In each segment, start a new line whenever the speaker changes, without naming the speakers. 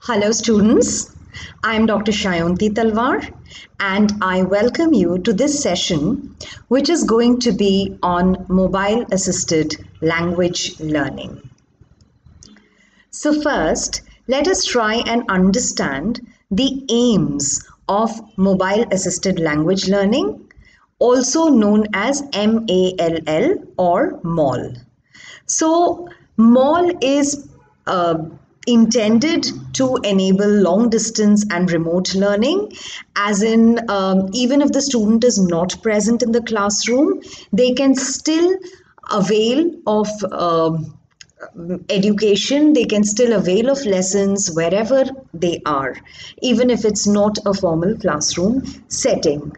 Hello, students. I'm Dr. Shayanti Talwar, and I welcome you to this session, which is going to be on mobile assisted language learning. So, first, let us try and understand the aims of mobile assisted language learning, also known as MALL or MALL. So, MALL is intended to enable long distance and remote learning, as in, even if the student is not present in the classroom, they can still avail of education, they can still avail of lessons wherever they are, even if it's not a formal classroom setting.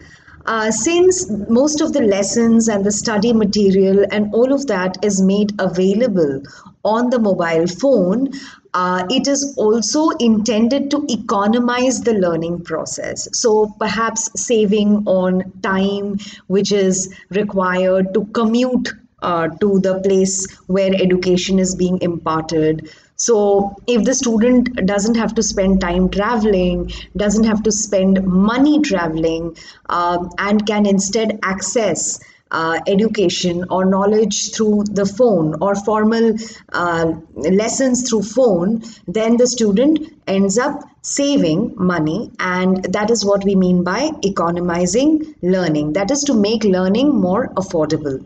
Since most of the lessons and the study material and all of that is made available on the mobile phone, it is also intended to economize the learning process. So perhaps saving on time, which is required to commute to the place where education is being imparted. So, if the student doesn't have to spend time traveling, doesn't have to spend money traveling, and can instead access education or knowledge through the phone or formal lessons through phone, then the student ends up saving money, and that is what we mean by economizing learning. That is to make learning more affordable.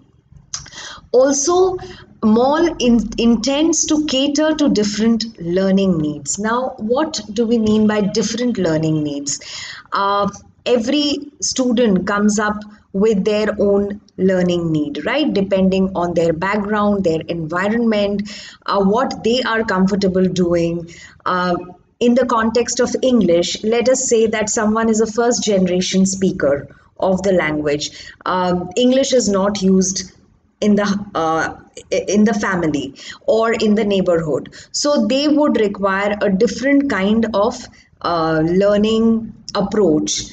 Also, intends to cater to different learning needs. Now, what do we mean by different learning needs? Every student comes up with their own learning need, right? Depending on their background, their environment, what they are comfortable doing. In the context of English, let us say that someone is a first generation speaker of the language. English is not used in the family or in the neighborhood, so they would require a different kind of learning approach.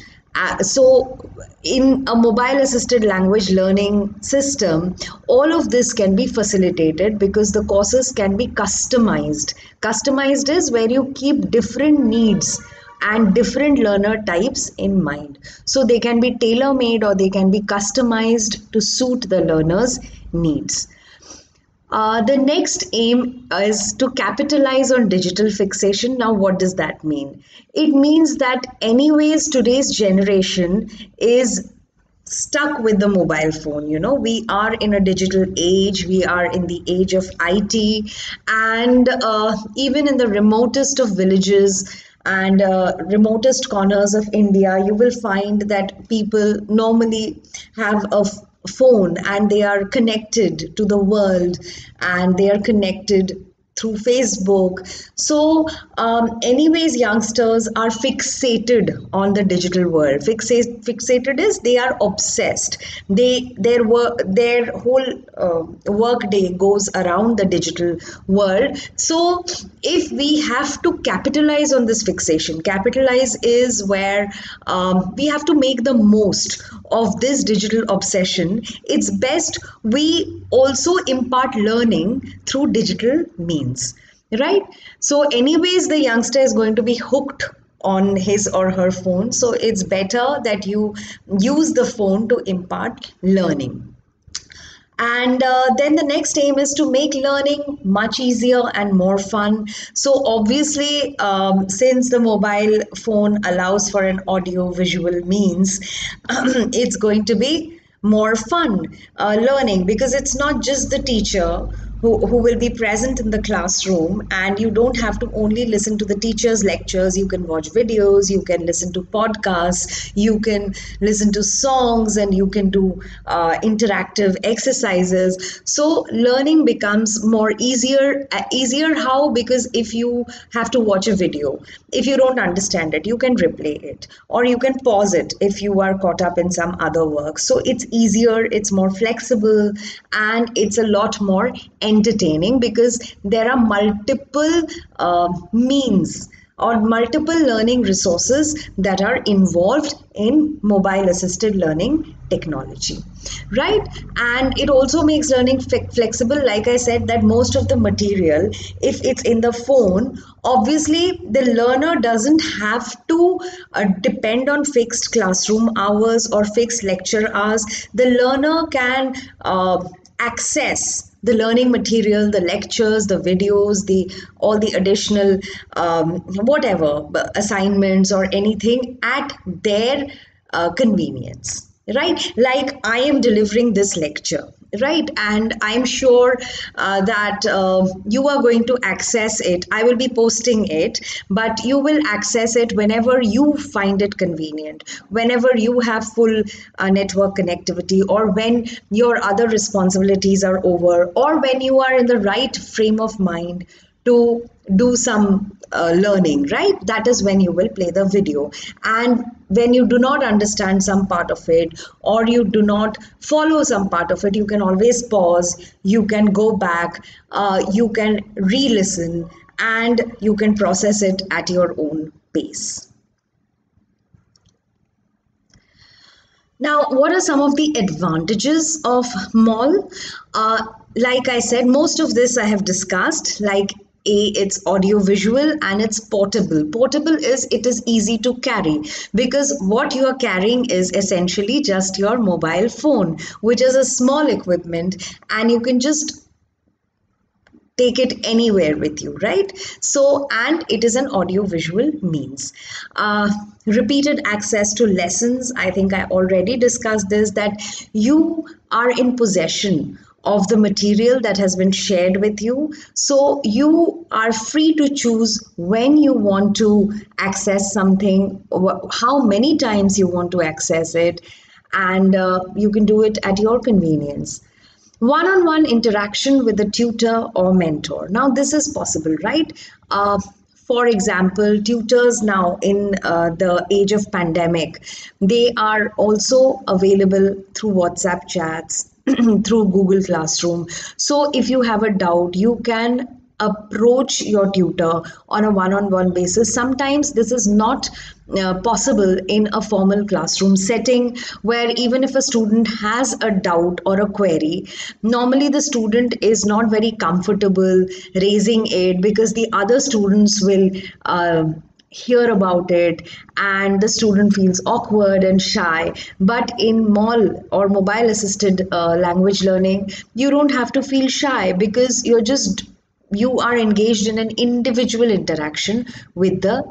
So in a mobile assisted language learning system, all of this can be facilitated because the courses can be customized is where you keep different needs and different learner types in mind. So they can be tailor made or they can be customized to suit the learner's needs. The next aim is to capitalize on digital fixation. Now, what does that mean? It means that, anyways, today's generation is stuck with the mobile phone. We are in a digital age, we are in the age of IT, and even in the remotest of villages and remotest corners of India, you will find that people normally have a phone and they are connected to the world, and they are connected through Facebook. So, anyways, youngsters are fixated on the digital world. Fixated is they are obsessed. Their whole work day goes around the digital world. So, if we have to capitalize on this fixation, capitalize is where we have to make the most of this digital obsession. It's best we also impart learning through digital means, right? So anyways, the youngster is going to be hooked on his or her phone, so it's better that you use the phone to impart learning. And then the next aim is to make learning much easier and more fun. So, obviously, since the mobile phone allows for an audio visual means, it's going to be more fun learning, because it's not just the teacher who will be present in the classroom, and you don't have to only listen to the teacher's lectures. You can watch videos, you can listen to podcasts, you can listen to songs, and you can do interactive exercises. So learning becomes more easier. How? Because if you have to watch a video, if you don't understand it, you can replay it, or you can pause it if you are caught up in some other work. So it's easier, it's more flexible, and it's a lot more entertaining, because there are multiple means or multiple learning resources that are involved in mobile assisted learning technology, right? And it also makes learning flexible. Like I said, that most of the material, if it's in the phone, obviously the learner doesn't have to depend on fixed classroom hours or fixed lecture hours. The learner can access the learning material, the lectures, the videos, the all the additional whatever assignments or anything at their convenience, right? Like I am delivering this lecture, right? And I'm sure that you are going to access it. I will be posting it, but you will access it whenever you find it convenient, whenever you have full network connectivity, or when your other responsibilities are over, or when you are in the right frame of mind to do some learning, right? That is when you will play the video. And when you do not understand some part of it, or you do not follow some part of it, you can always pause, you can go back, you can re-listen, and you can process it at your own pace. Now, what are some of the advantages of MAL? Like I said, most of this I have discussed. Like it's audio visual and it's portable. Portable is it is easy to carry, because what you are carrying is essentially just your mobile phone, which is a small equipment, and you can just take it anywhere with you, right? So, and it is an audio visual means. Repeated access to lessons, I think I already discussed this, that you are in possession of the material that has been shared with you, so you are free to choose when you want to access something, how many times you want to access it, and you can do it at your convenience. One-on-one interaction with a tutor or mentor. Now, this is possible, right? For example, tutors now in the age of pandemic, they are also available through WhatsApp chats, through Google Classroom. So if you have a doubt, you can approach your tutor on a one-on-one basis. Sometimes this is not possible in a formal classroom setting, where even if a student has a doubt or a query, normally the student is not very comfortable raising it, because the other students will hear about it and the student feels awkward and shy. But in MAL or mobile assisted language learning, you don't have to feel shy, because you are engaged in an individual interaction with the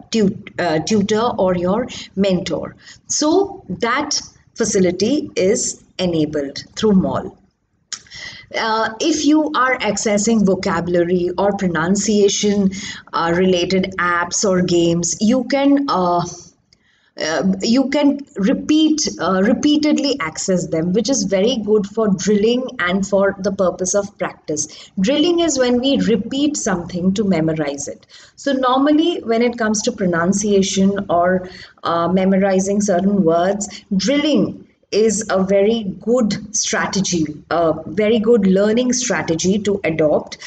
tutor or your mentor. So that facility is enabled through MAL. If you are accessing vocabulary or pronunciation related apps or games, you can repeatedly access them, which is very good for drilling and for the purpose of practice. Drilling is when we repeat something to memorize it. So normally when it comes to pronunciation or memorizing certain words, drilling is a very good strategy, a very good learning strategy to adopt.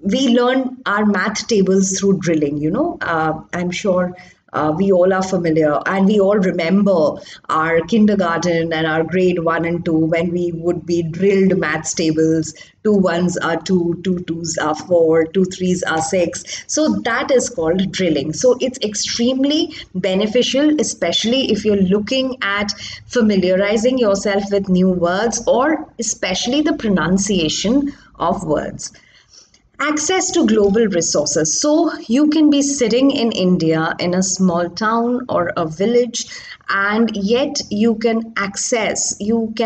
We learn our math tables through drilling, I'm sure we all are familiar, and we all remember our kindergarten and our grade 1 and 2, when we would be drilled maths tables. 2 ones are 2, 2 twos are 4, 2 threes are 6. So that is called drilling. So it's extremely beneficial, especially if you're looking at familiarizing yourself with new words, or especially the pronunciation of words. Access to global resources. So you can be sitting in India in a small town or a village, and yet you can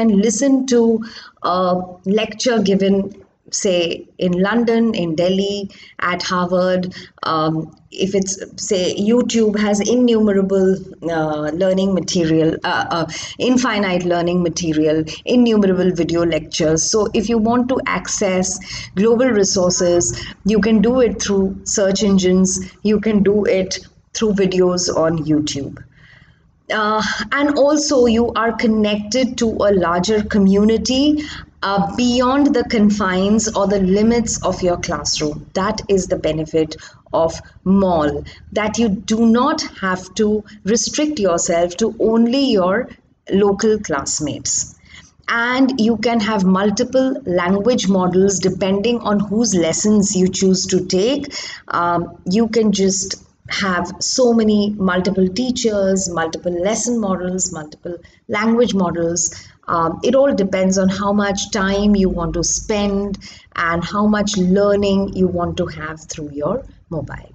listen to a lecture given, say, in London, in Delhi, at Harvard. If it's, say, YouTube has innumerable learning material, infinite learning material, innumerable video lectures. So if you want to access global resources, you can do it through search engines, you can do it through videos on YouTube. And also you are connected to a larger community beyond the confines or the limits of your classroom. That is the benefit of mall, that you do not have to restrict yourself to only your local classmates. And you can have multiple language models depending on whose lessons you choose to take. You can just have so many multiple teachers, multiple lesson models, multiple language models. It all depends on how much time you want to spend and how much learning you want to have through your mobile.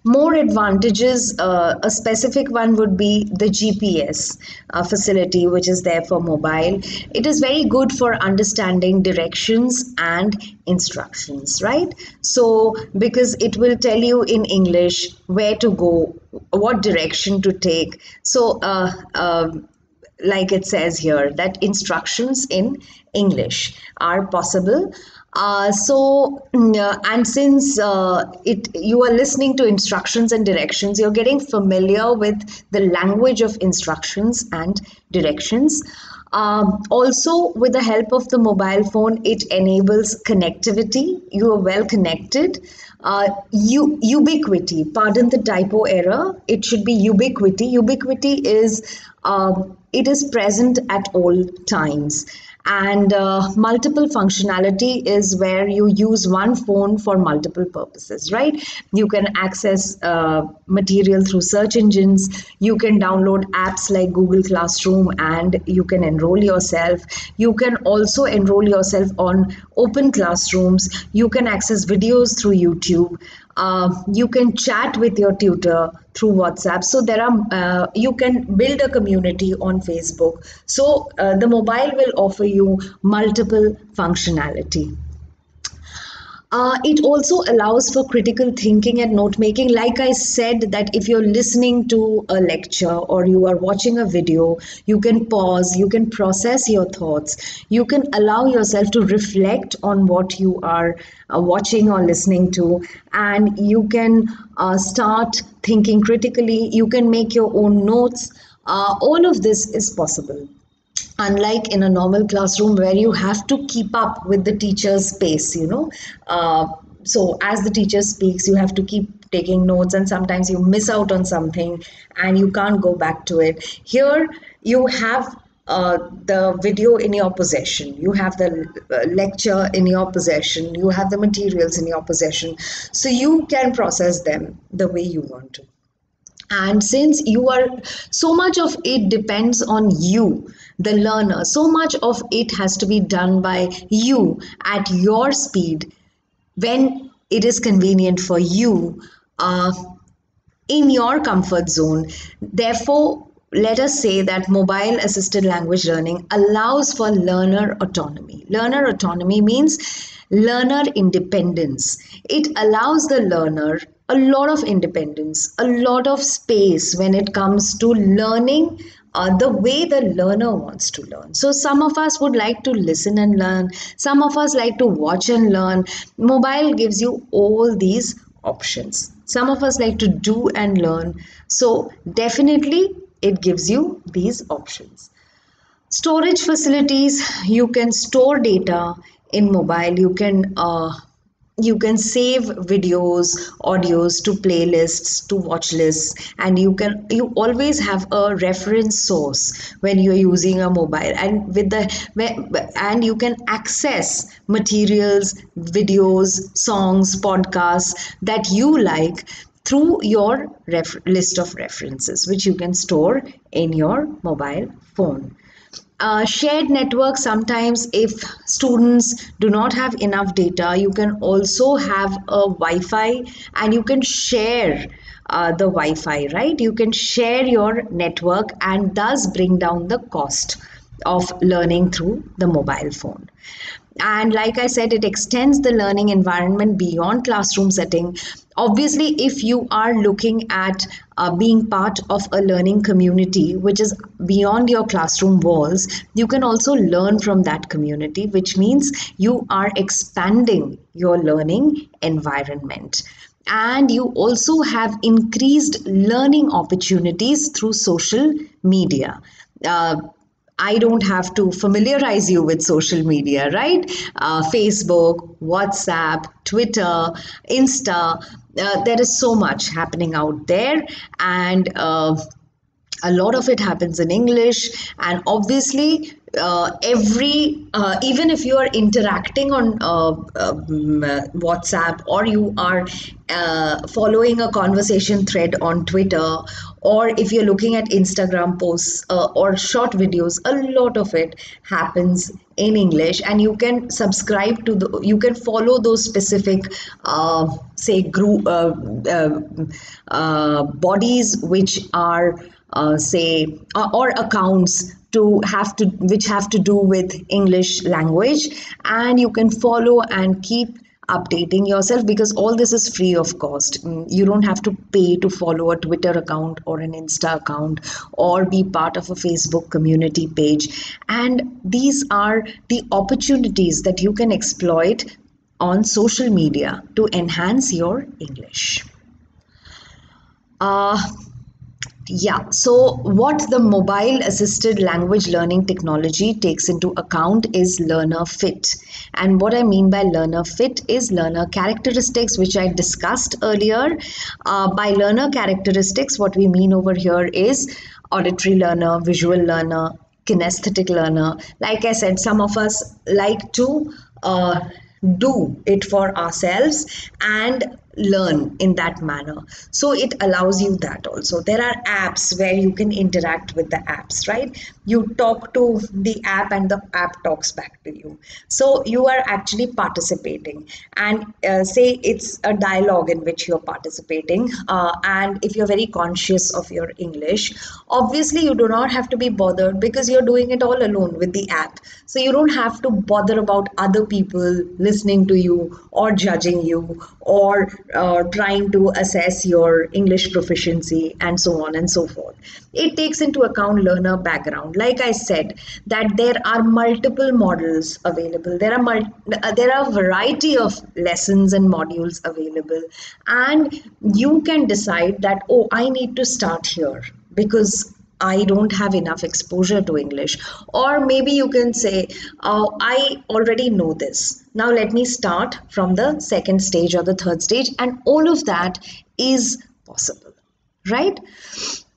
More advantages, a specific one would be the GPS facility, which is there for mobile. It is very good for understanding directions and instructions, right? So, because it will tell you in English where to go, what direction to take. So, like it says here, that instructions in English are possible. And since you are listening to instructions and directions, you're getting familiar with the language of instructions and directions. Also, with the help of the mobile phone, it enables connectivity. You are well connected. Ubiquity, pardon the typo error, it should be ubiquity. Ubiquity is it is present at all times. And multiple functionality is where you use one phone for multiple purposes, right? You can access material through search engines. You can download apps like Google Classroom and you can enroll yourself. You can also enroll yourself on open classrooms. You can access videos through YouTube. You can chat with your tutor through WhatsApp. So there are you can build a community on Facebook. So the mobile will offer you multiple functionality. It also allows for critical thinking and note making. Like I said, that if you're listening to a lecture or you are watching a video, you can pause, you can process your thoughts, you can allow yourself to reflect on what you are watching or listening to, and you can start thinking critically, you can make your own notes. All of this is possible, unlike in a normal classroom where you have to keep up with the teacher's pace, so as the teacher speaks, you have to keep taking notes, and sometimes you miss out on something and you can't go back to it. Here you have the video in your possession, you have the lecture in your possession, you have the materials in your possession, so you can process them the way you want to. And since you are, so much of it depends on you, the learner, so much of it has to be done by you at your speed when it is convenient for you, in your comfort zone. Therefore, let us say that mobile assisted language learning allows for learner autonomy. Learner autonomy means learner independence. It allows the learner a lot of independence, a lot of space when it comes to learning the way the learner wants to learn. So some of us would like to listen and learn, some of us like to watch and learn. Mobile gives you all these options. Some of us like to do and learn. So definitely it gives you these options. Storage facilities, you can store data in mobile. You can save videos, audios to playlists, to watch lists, and you always have a reference source when you're using a mobile, and and you can access materials, videos, songs, podcasts that you like through your list of references, which you can store in your mobile phone. Shared network, sometimes if students do not have enough data, you can also have a Wi-Fi and you can share the Wi-Fi, right? You can share your network and thus bring down the cost of learning through the mobile phone. And like I said, it extends the learning environment beyond classroom setting. Obviously, if you are looking at being part of a learning community which is beyond your classroom walls, you can also learn from that community, which means you are expanding your learning environment. And you also have increased learning opportunities through social media. I don't have to familiarize you with social media, right? Facebook, WhatsApp, Twitter, Insta. There is so much happening out there, and a lot of it happens in English. And obviously, every even if you are interacting on WhatsApp, or you are following a conversation thread on Twitter, or if you're looking at Instagram posts or short videos, a lot of it happens in English. And you can subscribe to you can follow those specific say group bodies which are say or accounts to have to which have to do with English language, and you can follow and keep updating yourself, because all this is free of cost. You don't have to pay to follow a Twitter account or an Insta account or be part of a Facebook community page. And these are the opportunities that you can exploit on social media to enhance your English. uh, yeah, so what the mobile assisted language learning technology takes into account is learner fit. And what I mean by learner fit is learner characteristics, which I discussed earlier. By learner characteristics, what we mean over here is auditory learner, visual learner, kinesthetic learner. Like I said, some of us like to do it for ourselves and learn in that manner, so it allows you that. Also, there are apps where you can interact with the apps, right? You talk to the app and the app talks back to you, so you are actually participating. And say it's a dialogue in which you're participating, and if you're very conscious of your English, obviously you do not have to be bothered, because you're doing it all alone with the app. So you don't have to bother about other people listening to you or judging you, or trying to assess your English proficiency, and so on and so forth. It takes into account learner background. Like I said, that there are multiple models available. There are a variety of lessons and modules available, and you can decide that, oh, I need to start here because I don't have enough exposure to English. Or maybe you can say, oh, I already know this. Now let me start from the second stage or the third stage. And all of that is possible, right?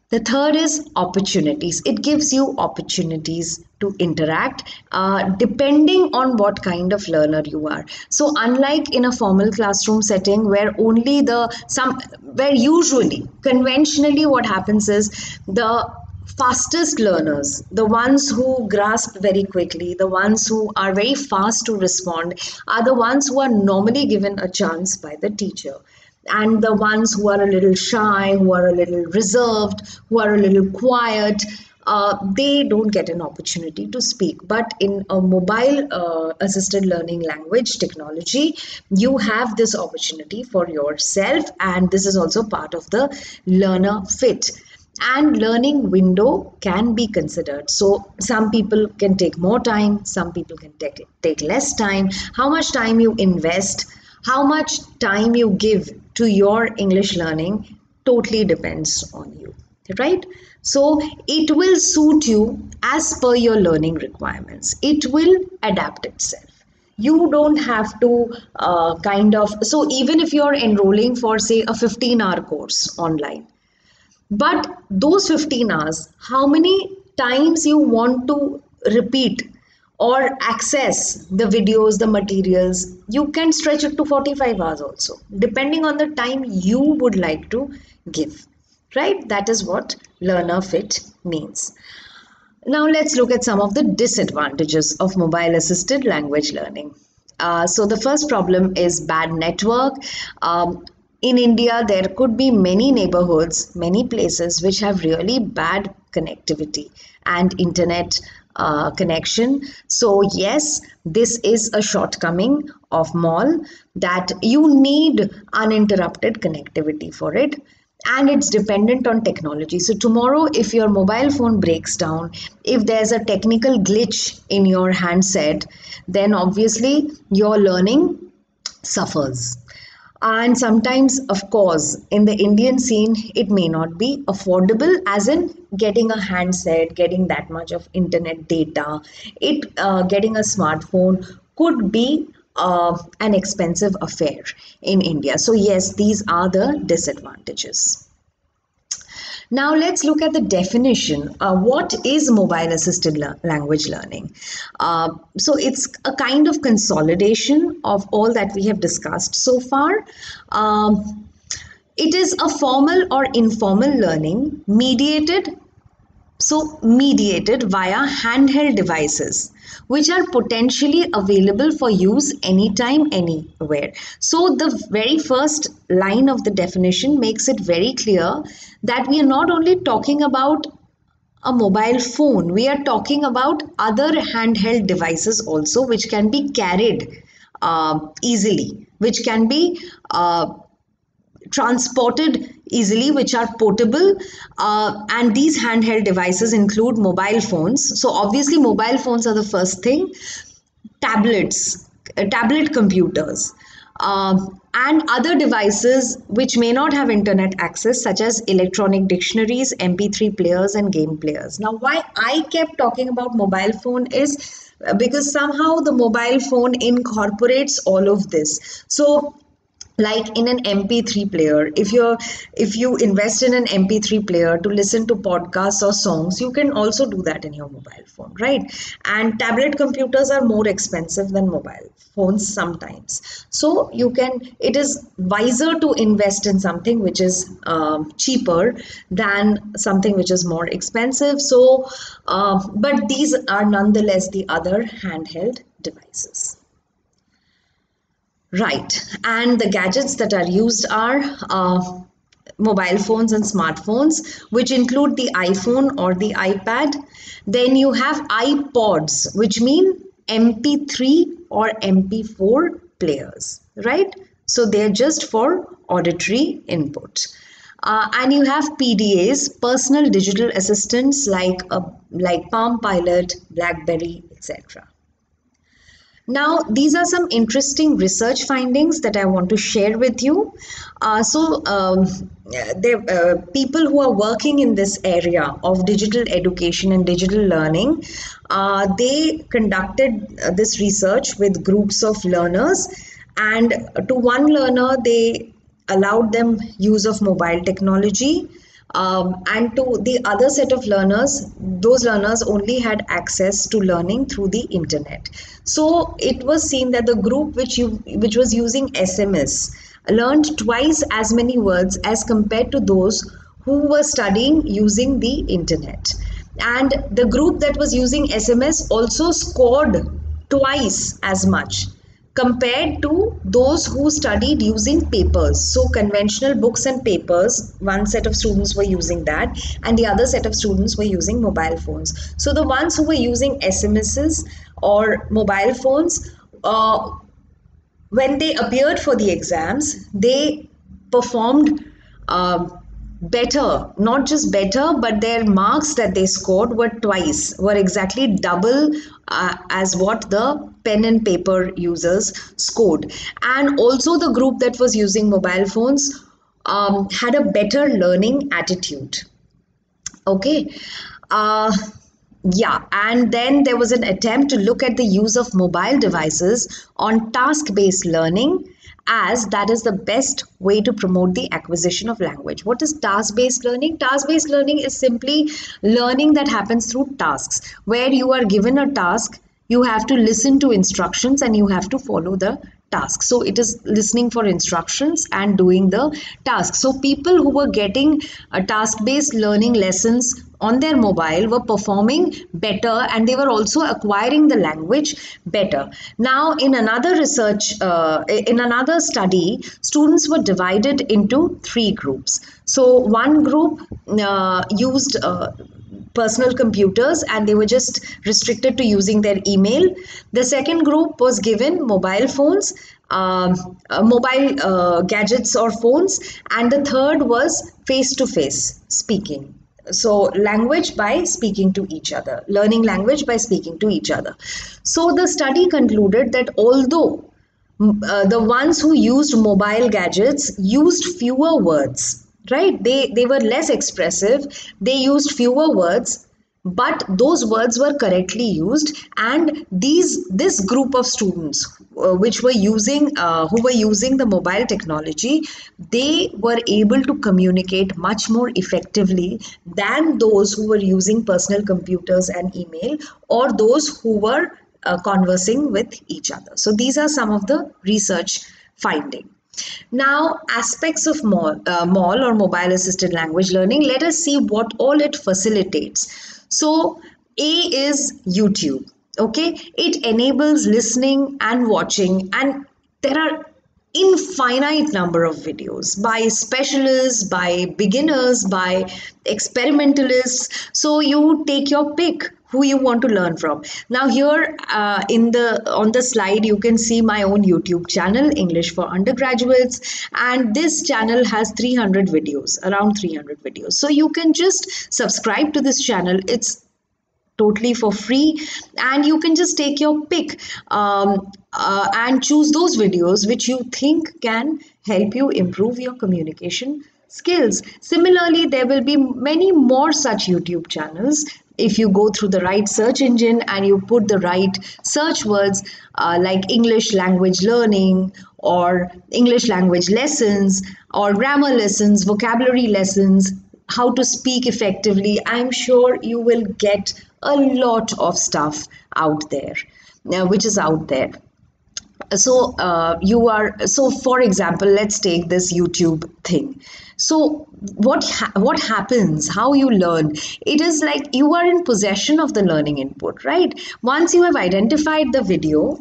The third is opportunities. It gives you opportunities to interact depending on what kind of learner you are. So unlike in a formal classroom setting where where usually conventionally what happens is the fastest learners, the ones who grasp very quickly, the ones who are very fast to respond, are the ones who are normally given a chance by the teacher. And the ones who are a little shy, who are a little reserved, who are a little quiet, they don't get an opportunity to speak. But in a mobile assisted learning language technology, you have this opportunity for yourself, and this is also part of the learner fit. And learning window can be considered. So some people can take more time, some people can take less time. How much time you invest, how much time you give to your English learning totally depends on you, right? So it will suit you as per your learning requirements. It will adapt itself. You don't have to so even if you're enrolling for say a 15-hour course online, but those 15 hours, how many times you want to repeat or access the videos, the materials, you can stretch it to 45 hours also, depending on the time you would like to give, right? That is what learner fit means. Now let's look at some of the disadvantages of mobile assisted language learning. So the first problem is bad network. In India, there could be many neighborhoods, many places which have really bad connectivity and internet connection. So yes, this is a shortcoming of MAL, that you need uninterrupted connectivity for it. And it's dependent on technology. So tomorrow, if your mobile phone breaks down, if there's a technical glitch in your handset, then obviously your learning suffers. And sometimes, of course, in the Indian scene, it may not be affordable, as in getting a handset, getting that much of internet data, getting a smartphone could be an expensive affair in India. So, yes, these are the disadvantages. Now let's look at the definition. What is mobile assisted language learning? So it's a kind of consolidation of all that we have discussed so far. It is a formal or informal learning mediated via handheld devices, which are potentially available for use anytime, anywhere. So, the very first line of the definition makes it very clear that we are not only talking about a mobile phone, we are talking about other handheld devices also, which can be carried easily, which can be transported easily, which are portable, and these handheld devices include mobile phones. So obviously mobile phones are the first thing, tablets, tablet computers, and other devices which may not have internet access, such as electronic dictionaries, MP3 players, and game players. Now, why I kept talking about mobile phone is because somehow the mobile phone incorporates all of this. So like in an mp3 player, if you invest in an mp3 player to listen to podcasts or songs, you can also do that in your mobile phone, right? And tablet computers are more expensive than mobile phones sometimes, so you can, it is wiser to invest in something which is cheaper than something which is more expensive. So but these are nonetheless the other handheld devices. Right. And the gadgets that are used are mobile phones and smartphones, which include the iPhone or the iPad. Then you have iPods, which mean MP3 or MP4 players, right? So they're just for auditory input. And you have PDAs, personal digital assistants like Palm Pilot, BlackBerry, etc. Now, these are some interesting research findings that I want to share with you. People who are working in this area of digital education and digital learning, they conducted this research with groups of learners, and to one learner, they allowed them use of mobile technology, and to the other set of learners, those learners only had access to learning through the internet. So it was seen that the group which was using SMS learned twice as many words as compared to those who were studying using the internet. And the group that was using SMS also scored twice as much compared to those who studied using papers. So conventional books and papers, one set of students were using that, and the other set of students were using mobile phones. So the ones who were using SMSs or mobile phones, when they appeared for the exams, they performed better, not just better, but their marks that they scored were exactly double as what the pen and paper users scored. And also the group that was using mobile phones had a better learning attitude. Okay. Uh, yeah, and then there was an attempt to look at the use of mobile devices on task-based learning, as that is the best way to promote the acquisition of language. What is task-based learning? Task-based learning is simply learning that happens through tasks, where you are given a task, you have to listen to instructions and you have to follow the task. So it is listening for instructions and doing the task. So people who were getting task-based learning lessons on their mobile were performing better, and they were also acquiring the language better. Now, in another study, students were divided into three groups. So one group used personal computers, and they were just restricted to using their email. The second group was given mobile phones, mobile gadgets or phones, and the third was face-to-face speaking. So language by speaking to each other, learning language by speaking to each other. So the study concluded that although The ones who used mobile gadgets used fewer words, right? They were less expressive, they used fewer words, but those words were correctly used. And this group of students which were using who were using the mobile technology, they were able to communicate much more effectively than those who were using personal computers and email, or those who were conversing with each other. So these are some of the research finding. Now, aspects of MAL or mobile assisted language learning, let us see what all it facilitates. So, A is YouTube. Okay, it enables listening and watching, and there are infinite number of videos by specialists, by beginners, by experimentalists. So you take your pick who you want to learn from. Now here in the on the slide you can see my own YouTube channel, English for Undergraduates, and this channel has 300 videos, around 300 videos. So you can just subscribe to this channel. It's totally for free, and you can just take your pick and choose those videos which you think can help you improve your communication skills. Similarly, there will be many more such YouTube channels. If you go through the right search engine and you put the right search words like English language learning or English language lessons or grammar lessons, vocabulary lessons, how to speak effectively, I'm sure you will get a lot of stuff out there, which is out there. So so for example, let's take this YouTube thing. So what happens, how you learn, it is like you are in possession of the learning input, right? Once you have identified the video,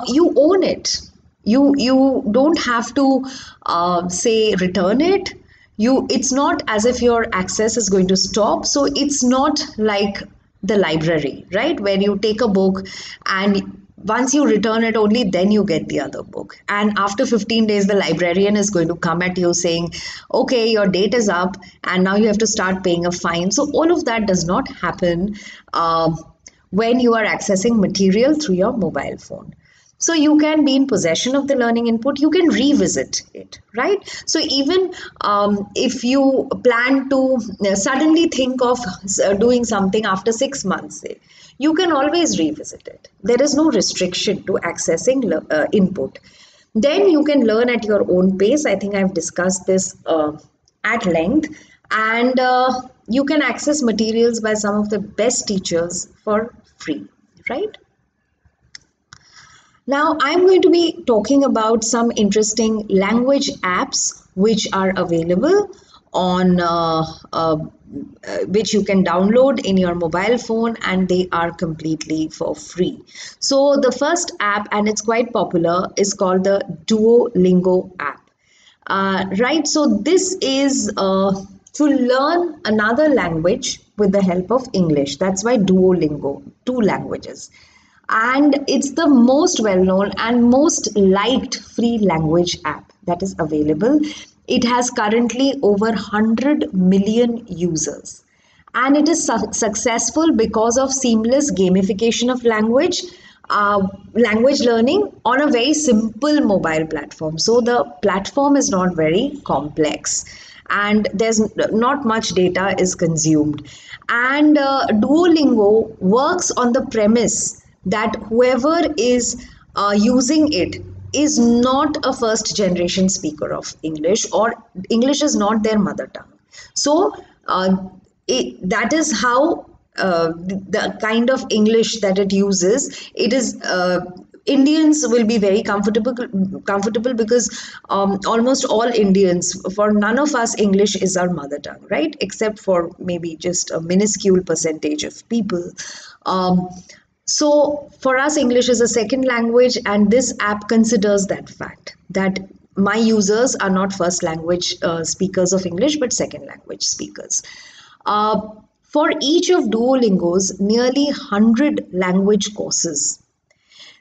you own it. You don't have to say return it. It's not as if your access is going to stop. So it's not like the library, right, where you take a book and once you return it, only then you get the other book, and after 15 days the librarian is going to come at you saying, okay, your date is up and now you have to start paying a fine. So all of that does not happen when you are accessing material through your mobile phone. So you can be in possession of the learning input, you can revisit it, right? So even if you plan to suddenly think of doing something after 6 months, say, you can always revisit it. There is no restriction to accessing input. Then you can learn at your own pace. I think I've discussed this at length. And you can access materials by some of the best teachers for free, right? Now, I'm going to be talking about some interesting language apps which are available on which you can download in your mobile phone, and they are completely for free. So the first app, and it's quite popular, is called the Duolingo app. Right, so this is to learn another language with the help of English. That's why Duolingo, two languages. And it's the most well-known and most liked free language app that is available. It has currently over 100 million users, and it is successful because of seamless gamification of language learning on a very simple mobile platform. So the platform is not very complex and there's not much data is consumed. And Duolingo works on the premise that whoever is using it is not a first generation speaker of English, or English is not their mother tongue. So that is how the kind of English that it uses, it is Indians will be very comfortable because almost all Indians, for none of us English is our mother tongue, right? Except for maybe just a minuscule percentage of people. So for us, English is a second language, and this app considers that fact that my users are not first language speakers of English, but second language speakers. For each of Duolingo's nearly 100 language courses,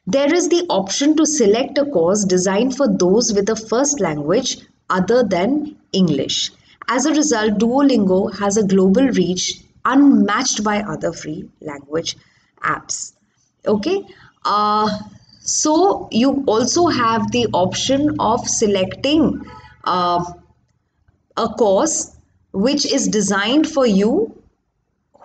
there is the option to select a course designed for those with a first language other than English. As a result, Duolingo has a global reach unmatched by other free language apps. Okay. So you also have the option of selecting uh, a course which is designed for you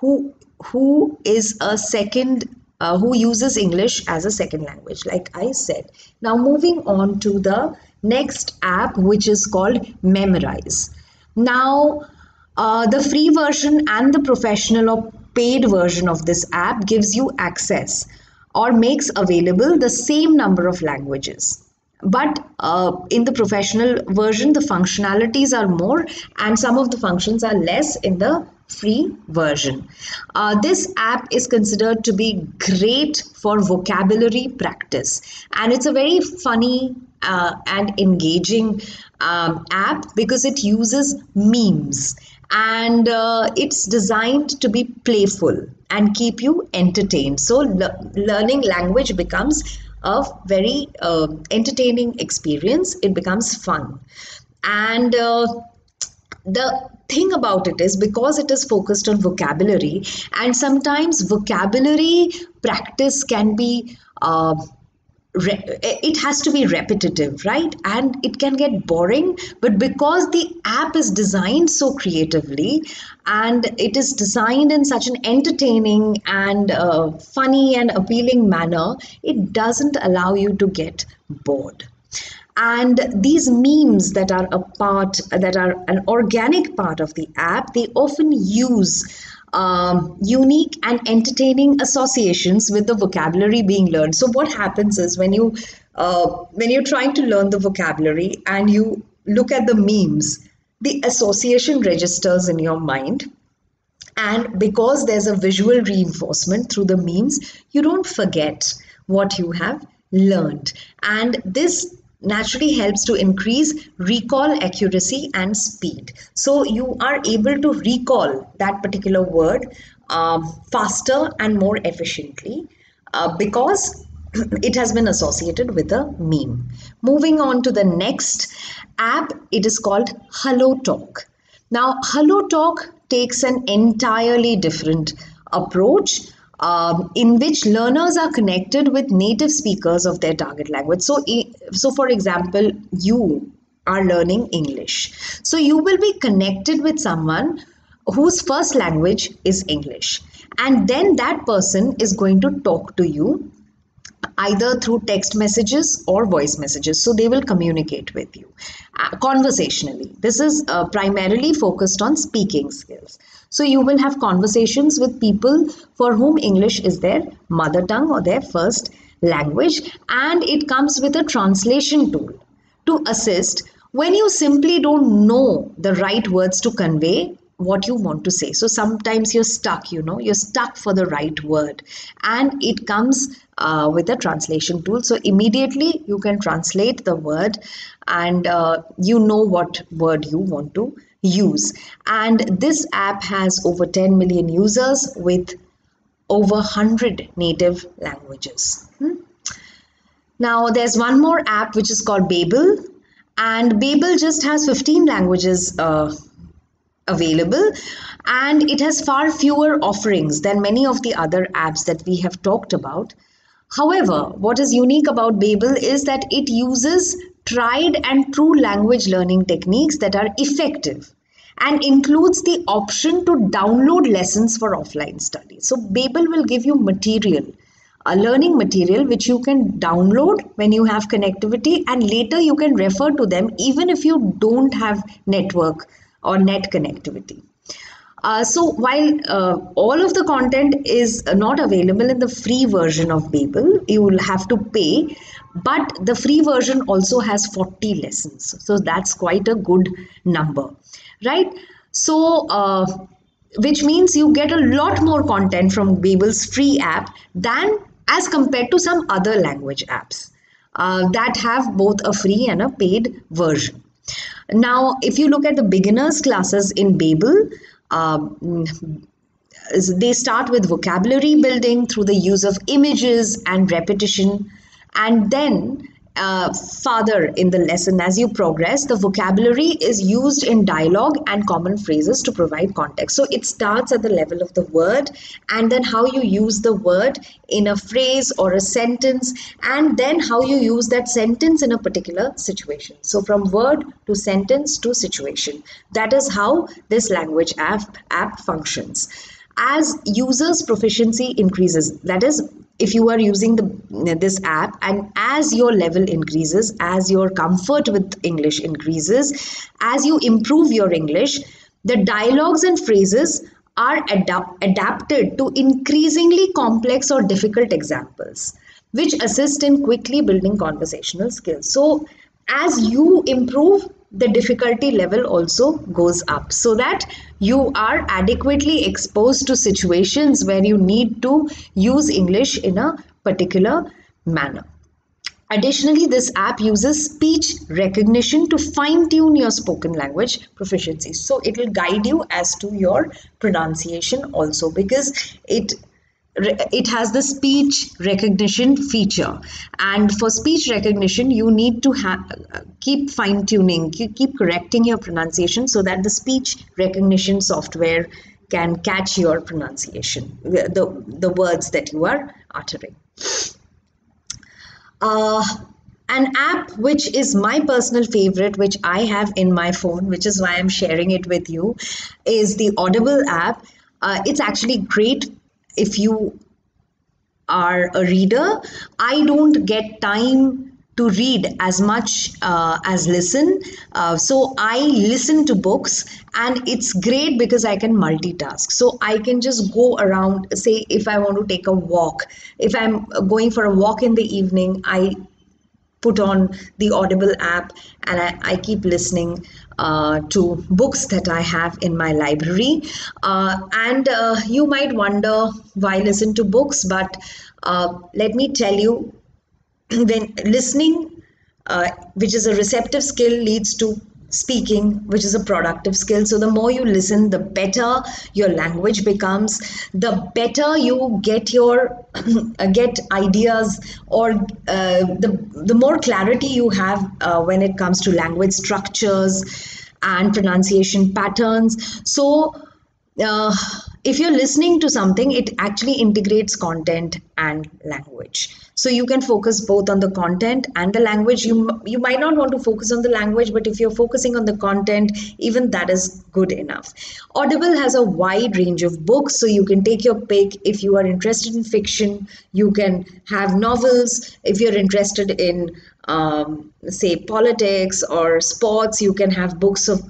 who is a second who uses English as a second language, like I said. Now moving on to the next app, which is called Memrise. Now the free version and the professional or paid version of this app gives you access or makes available the same number of languages, but in the professional version the functionalities are more and some of the functions are less in the free version. This app is considered to be great for vocabulary practice, and it's a very funny and engaging app because it uses memes, and it's designed to be playful and keep you entertained. So learning language becomes a very entertaining experience. It becomes fun. And the thing about it is, because it is focused on vocabulary, and sometimes vocabulary practice can be it has to be repetitive, right? And it can get boring, but because the app is designed so creatively and it is designed in such an entertaining and funny and appealing manner, it doesn't allow you to get bored. And these memes that are an organic part of the app, they often use unique and entertaining associations with the vocabulary being learned. So what happens is, when you're trying to learn the vocabulary and you look at the memes, the association registers in your mind, and because there's a visual reinforcement through the memes, you don't forget what you have learned. And this naturally helps to increase recall accuracy and speed. So you are able to recall that particular word faster and more efficiently because it has been associated with a meme. Moving on to the next app, it is called HelloTalk. Now, HelloTalk takes an entirely different approach in which learners are connected with native speakers of their target language. So for example, you are learning English. So you will be connected with someone whose first language is English. And then that person is going to talk to you either through text messages or voice messages. So they will communicate with you conversationally. This is primarily focused on speaking skills. So you will have conversations with people for whom English is their mother tongue or their first language, and it comes with a translation tool to assist when you simply don't know the right words to convey what you want to say. So sometimes you're stuck, you're stuck for the right word, and it comes with a translation tool. So immediately you can translate the word, and you know what word you want to use. And this app has over 10 million users with over 100 native languages. Now there's one more app which is called Babel, and Babel just has 15 languages available, and it has far fewer offerings than many of the other apps that we have talked about. However, what is unique about Babel is that it uses tried and true language learning techniques that are effective and includes the option to download lessons for offline study. So Babel will give you material, a learning material which you can download when you have connectivity, and later you can refer to them even if you don't have network or net connectivity. So while all of the content is not available in the free version of Babel, you will have to pay, but the free version also has 40 lessons. So that's quite a good number, right? So which means you get a lot more content from Babel's free app than as compared to some other language apps that have both a free and a paid version. Now, if you look at the beginners classes in Babel, they start with vocabulary building through the use of images and repetition, and then farther in the lesson, as you progress, the vocabulary is used in dialogue and common phrases to provide context. So it starts at the level of the word, and then how you use the word in a phrase or a sentence, and then how you use that sentence in a particular situation. So from word to sentence to situation. That is how this language app functions. As users proficiency increases, that is, if you are using this app, and as your level increases, as your comfort with English increases, as you improve your English, the dialogues and phrases are adapted to increasingly complex or difficult examples, which assist in quickly building conversational skills. So as you improve, the difficulty level also goes up, so that you are adequately exposed to situations where you need to use English in a particular manner. Additionally, this app uses speech recognition to fine tune your spoken language proficiency. So it will guide you as to your pronunciation also, because it has the speech recognition feature, and for speech recognition you need to keep fine tuning, keep correcting your pronunciation, so that the speech recognition software can catch your pronunciation, the words that you are uttering. uh, an app which is my personal favorite, which I have in my phone, which is why I'm sharing it with you, is the Audible app. It's actually great if you are a reader. I don't get time to read as much as listen. So I listen to books, and it's great because I can multitask. So I can just go around, say, if I want to take a walk, if I'm going for a walk in the evening, I put on the Audible app, and I keep listening to books that I have in my library. And you might wonder why listen to books, but let me tell you, when listening, which is a receptive skill, leads to speaking, which is a productive skill. So the more you listen, the better your language becomes, the better you get your get ideas, or the more clarity you have when it comes to language structures and pronunciation patterns. So uh, if you're listening to something, it actually integrates content and language. So you can focus both on the content and the language. You might not want to focus on the language, but if you're focusing on the content, even that is good enough. Audible has a wide range of books, so you can take your pick. If you are interested in fiction, you can have novels. If you're interested in say politics or sports, you can have books of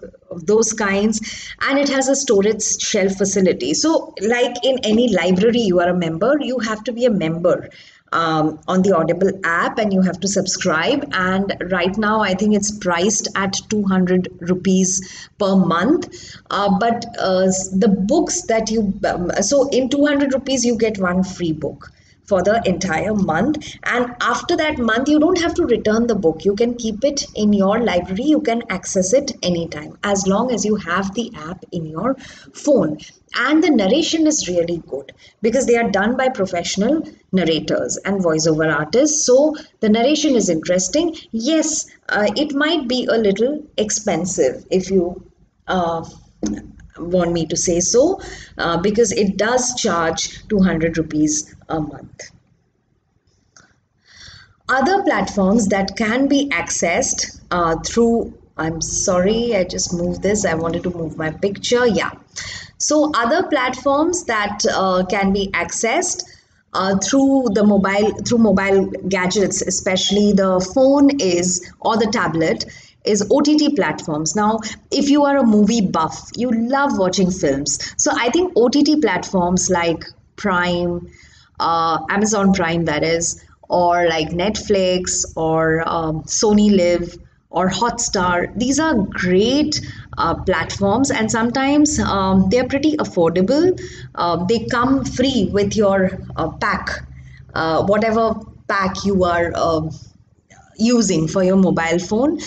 those kinds. And it has a storage shelf facility. So like in any library, you are a member, you have to be a member on the Audible app, and you have to subscribe. And right now I think it's priced at 200 rupees per month. But the books that you so in 200 rupees you get one free book for the entire month, and after that month you don't have to return the book. You can keep it in your library, you can access it anytime, as long as you have the app in your phone. And the narration is really good because they are done by professional narrators and voiceover artists, so the narration is interesting. Yes, it might be a little expensive, if you want me to say so, because it does charge 200 rupees a month. Other platforms that can be accessed through, I'm sorry, I just moved this. I wanted to move my picture. Yeah. So other platforms that can be accessed through mobile gadgets, especially the phone is, or the tablet, is OTT platforms. Now, if you are a movie buff, you love watching films. So I think OTT platforms like Prime, Amazon Prime, that is, or like Netflix, or Sony Live, or Hotstar, these are great platforms, and sometimes they're pretty affordable. They come free with your pack, whatever pack you are using for your mobile phone.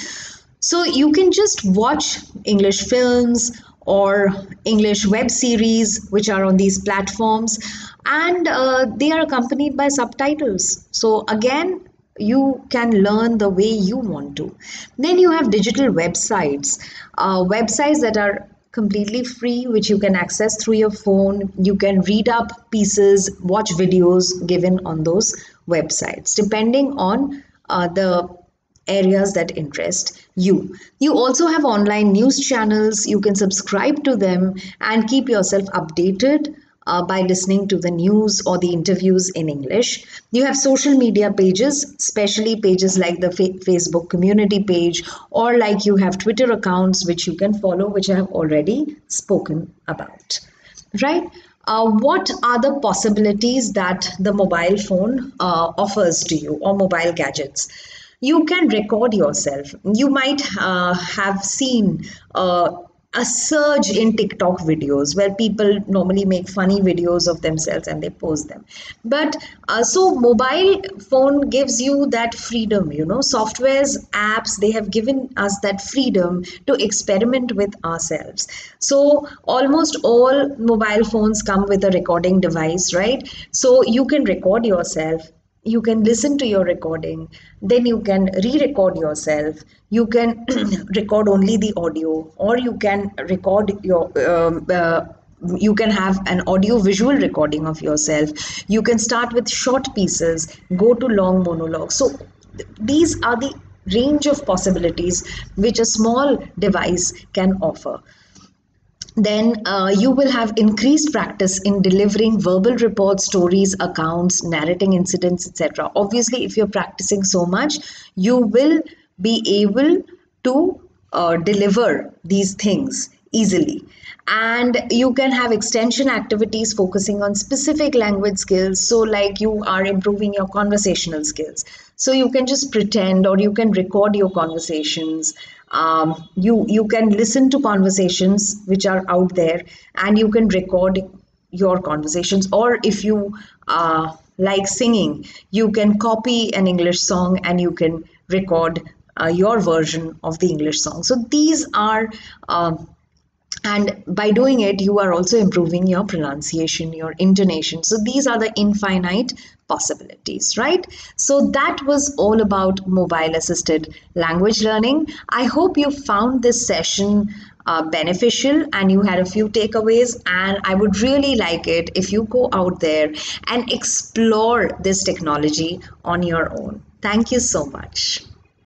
So you can just watch English films or English web series which are on these platforms, and they are accompanied by subtitles. So again, you can learn the way you want to. Then you have digital websites, websites that are completely free, which you can access through your phone. You can read up pieces, watch videos given on those websites, depending on the areas that interest you. You also have online news channels. You can subscribe to them and keep yourself updated by listening to the news or the interviews in English. You have social media pages, especially pages like the Facebook community page, or like you have Twitter accounts which you can follow, which I have already spoken about. Right? What are the possibilities that the mobile phone offers to you, or mobile gadgets? You can record yourself. You might have seen a surge in TikTok videos where people normally make funny videos of themselves and they post them. But so mobile phone gives you that freedom, softwares, apps, they have given us that freedom to experiment with ourselves. So almost all mobile phones come with a recording device, right? So you can record yourself, you can listen to your recording, then you can re-record yourself, you can record only the audio, or you can record your you can have an audio visual recording of yourself. You can start with short pieces, go to long monologues. So these are the range of possibilities which a small device can offer. Then you will have increased practice in delivering verbal reports, stories, accounts, narrating incidents, etc. Obviously, if you're practicing so much, you will be able to deliver these things easily. And you can have extension activities focusing on specific language skills. So, like you are improving your conversational skills. So, you can just pretend, or you can record your conversations. You can listen to conversations which are out there, and you can record your conversations. Or if you like singing, you can copy an English song and you can record your version of the English song. So these are and by doing it, you are also improving your pronunciation, your intonation. So these are the infinite possibilities, right? So that was all about mobile assisted language learning. I hope you found this session beneficial and you had a few takeaways. And I would really like it if you go out there and explore this technology on your own. Thank you so much.